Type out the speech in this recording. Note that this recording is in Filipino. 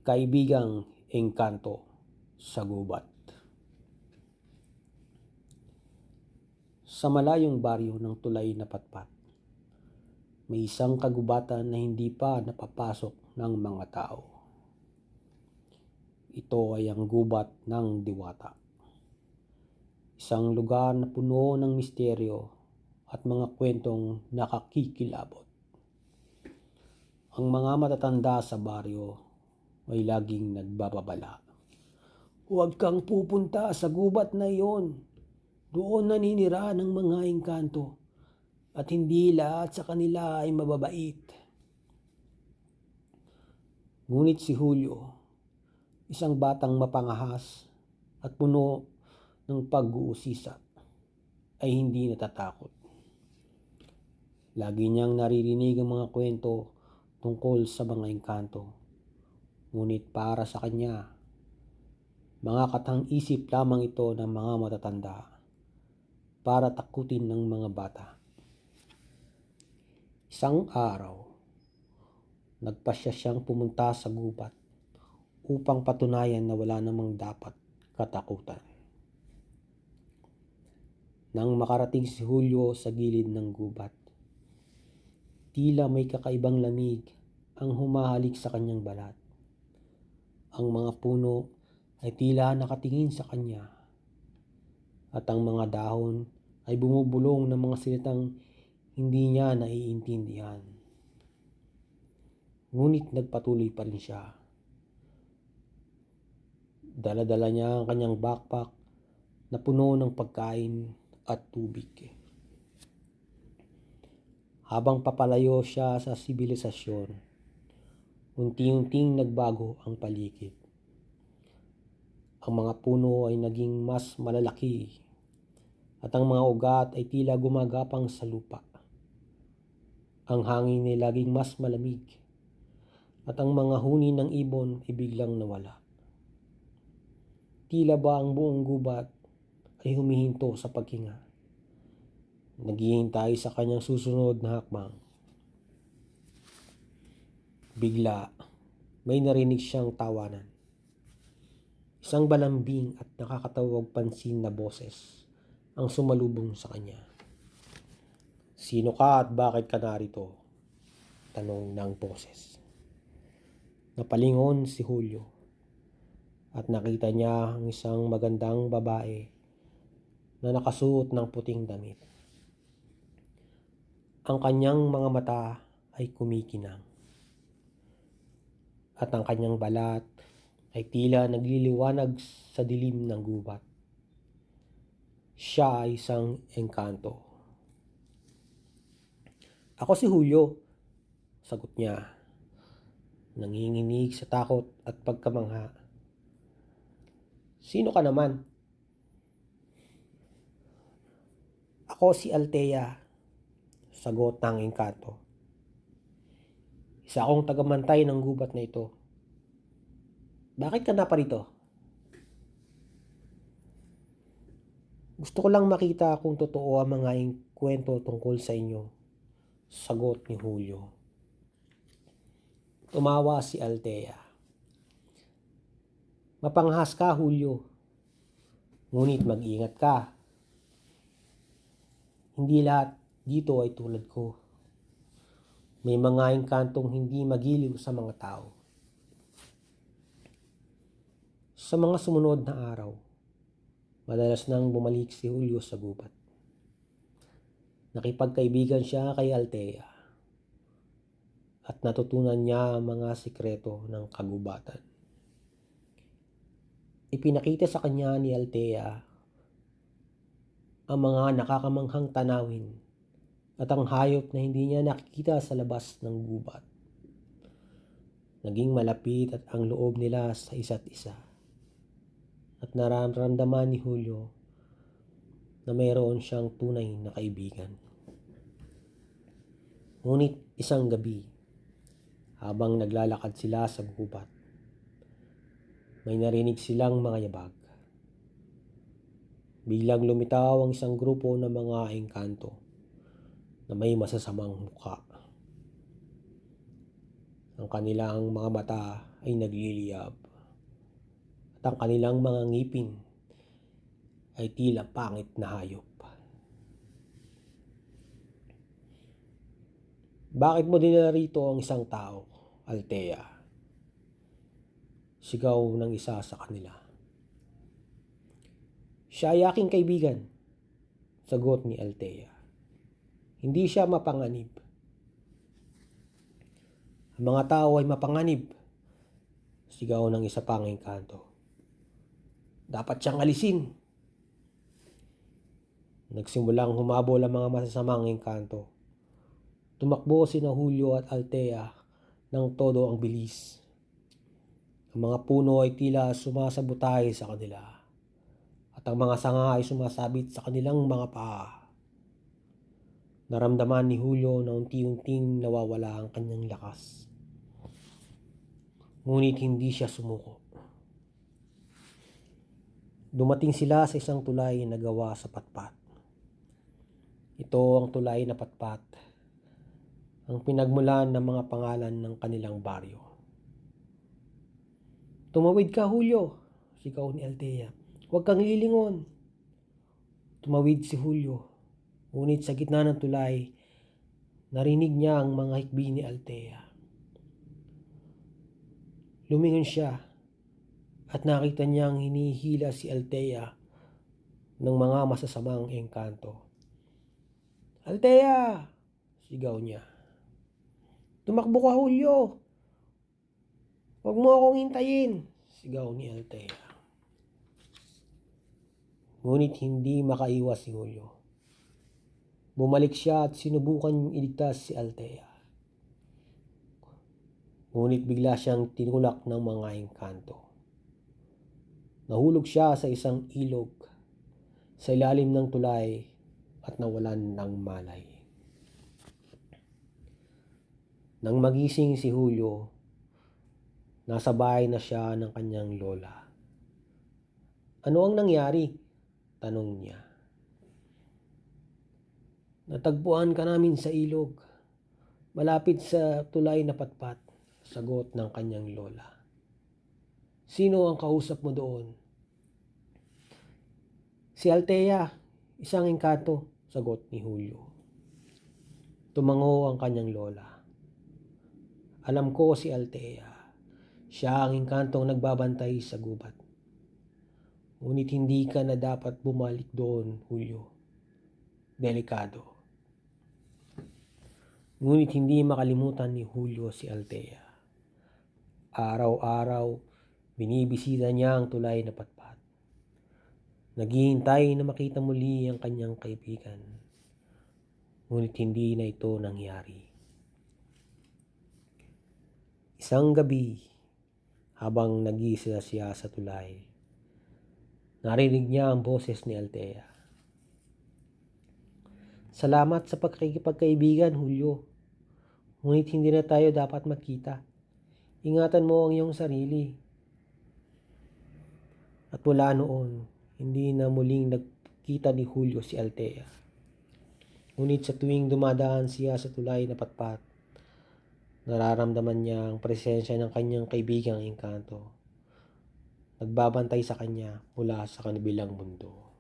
Kaibigang engkanto sa gubat. Sa malayong baryo ng tulay na patpat, may isang kagubatan na hindi pa napapasok ng mga tao. Ito ay ang gubat ng Diwata. Isang lugar na puno ng misteryo at mga kwentong nakakikilabot. Ang mga matatanda sa baryo ay laging nagbababala. Huwag kang pupunta sa gubat na iyon. Doon naninira ng mga engkanto at hindi lahat sa kanila ay mababait. Ngunit si Julio, isang batang mapangahas at puno ng pag-uusisa, ay hindi natatakot. Lagi niyang naririnig ang mga kwento tungkol sa mga engkanto. Ngunit para sa kanya, mga katang-isip lamang ito ng mga matatanda para takutin ng mga bata. Isang araw, nagpasya siyang pumunta sa gubat upang patunayan na wala namang dapat katakutan. Nang makarating si Julio sa gilid ng gubat, tila may kakaibang lamig ang humahalik sa kanyang balat. Ang mga puno ay tila nakatingin sa kanya at ang mga dahon ay bumubulong ng mga salitang hindi niya naiintindihan. Ngunit nagpatuloy pa rin siya. Dala-dala niya ang kanyang backpack na puno ng pagkain at tubig. Habang papalayo siya sa sibilisasyon, unti-unting nagbago ang paligid. Ang mga puno ay naging mas malalaki at ang mga ugat ay tila gumagapang sa lupa. Ang hangin ay laging mas malamig at ang mga huni ng ibon ay biglang nawala. Tila ba ang buong gubat ay humihinto sa paghinga, naghihintay sa kanyang susunod na hakbang. Bigla, may narinig siyang tawanan. Isang balambing at nakakatawag pansin na boses ang sumalubong sa kanya. "Sino ka at bakit ka narito?" tanong ng boses. Napalingon si Julio at nakita niya ang isang magandang babae na nakasuot ng puting damit. Ang kanyang mga mata ay kumikinang at ang kanyang balat ay tila nagliliwanag sa dilim ng gubat. Siya ay isang engkanto. "Ako si Julio," sagot niya, nanginginig sa takot at pagkamangha. "Sino ka naman?" "Ako si Althea," sagot ng engkanto. "Isa akong tagamantay ng gubat na ito. Bakit ka naparito?" "Gusto ko lang makita kung totoo ang mga kwento tungkol sa inyo," sagot ni Julio. Tumawa si Althea. "Mapangahas ka, Julio. Ngunit mag-ingat ka. Hindi lahat dito ay tulad ko. May mga engkantong hindi magiliw sa mga tao." Sa mga sumunod na araw, madalas nang bumalik si Julio sa gubat. Nakipagkaibigan siya kay Althea at natutunan niya ang mga sikreto ng kagubatan. Ipinakita sa kanya ni Althea ang mga nakakamanghang tanawin at ang hayop na hindi niya nakikita sa labas ng gubat. Naging malapit at ang loob nila sa isa't isa. At nararamdaman ni Julio na mayroon siyang tunay na kaibigan. Ngunit isang gabi, habang naglalakad sila sa gubat, may narinig silang mga yabag. Biglang lumitaw ang isang grupo ng mga engkanto na may masasamang mukha. Ang kanilang mga mata ay nagliliyab at ang kanilang mga ngipin ay tila pangit na hayop. Bakit mo dinala rito ang isang tao, Althea? Sigaw ng isa sa kanila. Siya ay aking kaibigan, sagot ni Althea. Hindi siya mapanganib. Ang mga tao ay mapanganib, sigaw ng isa pang engkanto. Dapat siyang alisin. Nagsimulang humabol ang mga masasamang engkanto. Tumakbo sina Julio at Althea ng todo ang bilis. Ang mga puno ay tila sumasabutay sa kanila at ang mga sanga ay sumasabit sa kanilang mga paa. Naramdaman ni Julio na unti-unting nawawala ang kanyang lakas. Ngunit hindi siya sumuko. Dumating sila sa isang tulay na gawa sa patpat. Ito ang tulay na patpat, ang pinagmulan ng mga pangalan ng kanilang baryo. Tumawid ka, Julio, sigaw ni Althea. Huwag kang lilingon. Tumawid si Julio, ngunit sa gitna ng tulay, narinig niya ang mga hikbi ni Althea. Lumingon siya at nakita niyang hinihila si Althea ng mga masasamang engkanto. Althea! Sigaw niya. Tumakbo ka, Julio! Huwag mo akong hintayin! Sigaw ni Althea. Ngunit hindi makaiwas si Julio. Bumalik siya at sinubukan iligtas si Althea. Ngunit bigla siyang tinulak ng mga engkanto. Nahulog siya sa isang ilog sa ilalim ng tulay at nawalan ng malay. Nang magising si Julio, nasa bahay na siya ng kanyang lola. Ano ang nangyari? Tanong niya. Natagpuan ka namin sa ilog, malapit sa tulay na patpat, sagot ng kanyang lola. Sino ang kausap mo doon? Si Althea, isang engkanto, sagot ni Julio. Tumango ang kanyang lola. Alam ko si Althea. Siya ang engkantong nagbabantay sa gubat. Ngunit hindi ka na dapat bumalik doon, Julio. Delikado. Ngunit hindi makalimutan ni Julio si Althea. Araw-araw, binibisita niya ang tulay na patpat. Naghihintay na makita muli ang kanyang kaibigan. Ngunit hindi na ito nangyari. Isang gabi, habang nag-iisa siya sa tulay, narinig niya ang boses ni Althea. Salamat sa pagkikipagkaibigan, Julio. Ngunit hindi na tayo dapat magkita. Ingatan mo ang iyong sarili. At mula noon, hindi na muling nagkita ni Julio si Althea. Ngunit sa tuwing dumadaan siya sa tulay na patpat, nararamdaman niya ang presensya ng kanyang kaibigang engkanto. Nagbabantay sa kanya mula sa kanibilang mundo.